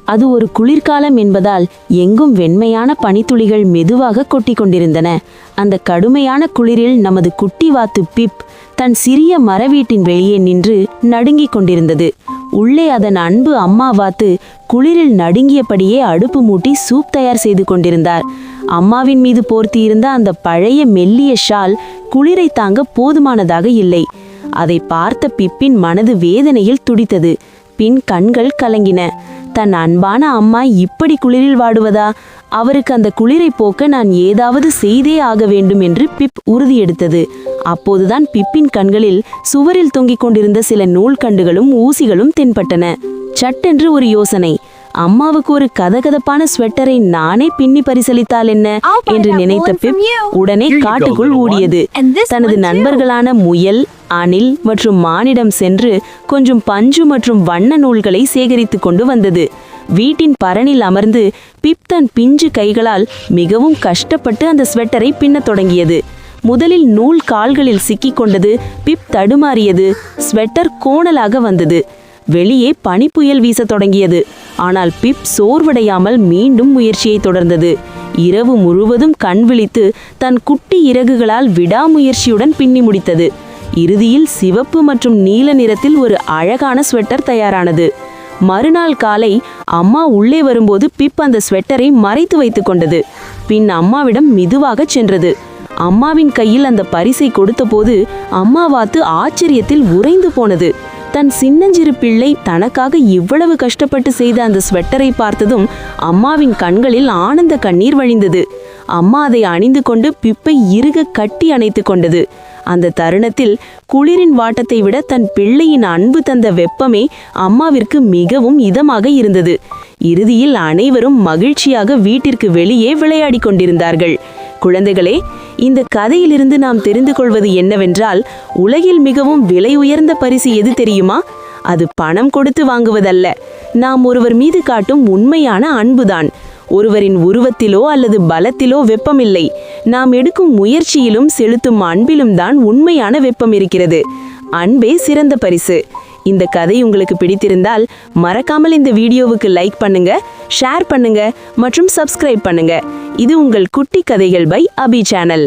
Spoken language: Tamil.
அது ஒரு குளிர்காலம் என்பதால் எங்கும் வெண்மையான பனித்துளிகள் மெதுவாக கொட்டி கொண்டிருந்தன. அந்த கடுமையான குளிரில் நமது குட்டி வாத்து பிப் தன் சிறிய மர வீட்டின் வெளியே நின்று நடுங்கிக் கொண்டிருந்தது. உள்ளே அதன் அன்பு அம்மா வாத்து குளிரில் நடுங்கியபடியே அடுப்பு மூட்டி சூப் தயார் செய்து கொண்டிருந்தார். அம்மாவின் மீது போர்த்தியிருந்த அந்த பழைய மெல்லிய ஷால் குளிரை தாங்க போதுமானதாக இல்லை. அதை பார்த்த பிப்பின் மனது வேதனையில் துடித்தது. பின் கண்கள் கலங்கின. தன் அன்பான அம்மா இப்படி குளிரில் வாடுவதா? அவருக்கு அந்த குளிரை போக்க நான் ஏதாவது செய்தே ஆக வேண்டும் என்று பிப் உறுதியெடுத்தது. அப்போதுதான் பிப்பின் கண்களில் சுவரில் தொங்கிக் கொண்டிருந்த சில நூல்கண்டுகளும் ஊசிகளும் தென்பட்டன. சட்டென்று ஒரு யோசனை. அம்மாவுக்கு ஒரு கதகதப்பான ஸ்வெட்டரை நானே பின்னி பரிசளித்தால் என்ன என்று நினைத்த பிப் உடனே காட்டுக்குள் ஓடியது. தனது நண்பர்களான முயல், அணில் மற்றும் மானிடம் சென்று கொஞ்சம் பஞ்சு மற்றும் வண்ண நூல்களை சேகரித்து கொண்டு வந்தது. வீட்டின் பரணில் அமர்ந்து பிப் தன் பிஞ்சு கைகளால் மிகவும் கஷ்டப்பட்டு அந்த ஸ்வெட்டரை பின்னத் தொடங்கியது. முதலில் நூல் கால்களில் சிக்கிக் கொண்டது. பிப் தடுமாறியது. ஸ்வெட்டர் கோணலாக வந்தது. வெளியே பனிப்புயல் வீச தொடங்கியது. ஆனால் பிப் சோர்வடையாமல் மீண்டும் முயற்சியை தொடர்ந்தது. இரவு முழுவதும் கண் விழித்து தன் குட்டி இறகுகளால் விடாமுயற்சியுடன் பின்னி முடித்தது. இறுதியில் சிவப்பு மற்றும் நீல நிறத்தில் ஒரு அழகான ஸ்வெட்டர் தயாரானது. மறுநாள் காலை அம்மா உள்ளே வரும்போது பிப் அந்த ஸ்வெட்டரை மறைத்து வைத்து கொண்டது. பின் அம்மாவிடம் மெதுவாக சென்றது. அம்மாவின் கையில் அந்த பரிசை கொடுத்தபோது அம்மா வாத்து ஆச்சரியத்தில் உறைந்து போனது. தன் சின்னஞ்சிறு பிள்ளை தனக்காக இவ்வளவு கஷ்டப்பட்டு செய்த அந்த ஸ்வெட்டரை பார்த்ததும் அம்மாவின் கண்களில் ஆனந்த கண்ணீர் வழிந்தது. அம்மா அதை அணிந்து கொண்டு பிப்பை இறுக கட்டி அணைத்து கொண்டது. அந்த தருணத்தில் குளிரின் வாட்டத்தை விட தன் பிள்ளையின் அன்பு தந்த வெப்பமே அம்மாவிற்கு மிகவும் இதமாக இருந்தது. இறுதியில் அனைவரும் மகிழ்ச்சியாக வீட்டிற்கு வெளியே விளையாடி கொண்டிருந்தார்கள். குழந்தைகளே, இந்த கதையிலிருந்து நாம் தெரிந்து கொள்வது என்னவென்றால், உலகில் மிகவும் விலை உயர்ந்த பரிசு எது தெரியுமா? அது பணம் கொடுத்து வாங்குவதல்ல, நாம் ஒருவர் மீது காட்டும் உண்மையான அன்புதான். ஒருவரின் உருவத்திலோ அல்லது பலத்திலோ வெப்பமில்லை. நாம் எடுக்கும் முயற்சியிலும் செலுத்தும் அன்பிலும் தான் உண்மையான வெப்பம் இருக்கிறது. அன்பே சிறந்த பரிசு. இந்த கதை உங்களுக்கு பிடித்திருந்தால் மறக்காமல் இந்த வீடியோவுக்கு லைக் பண்ணுங்க, ஷேர் பண்ணுங்க மற்றும் சப்ஸ்கிரைப் பண்ணுங்க. இது உங்கள் குட்டி கதைகள் பை அபி சேனல்.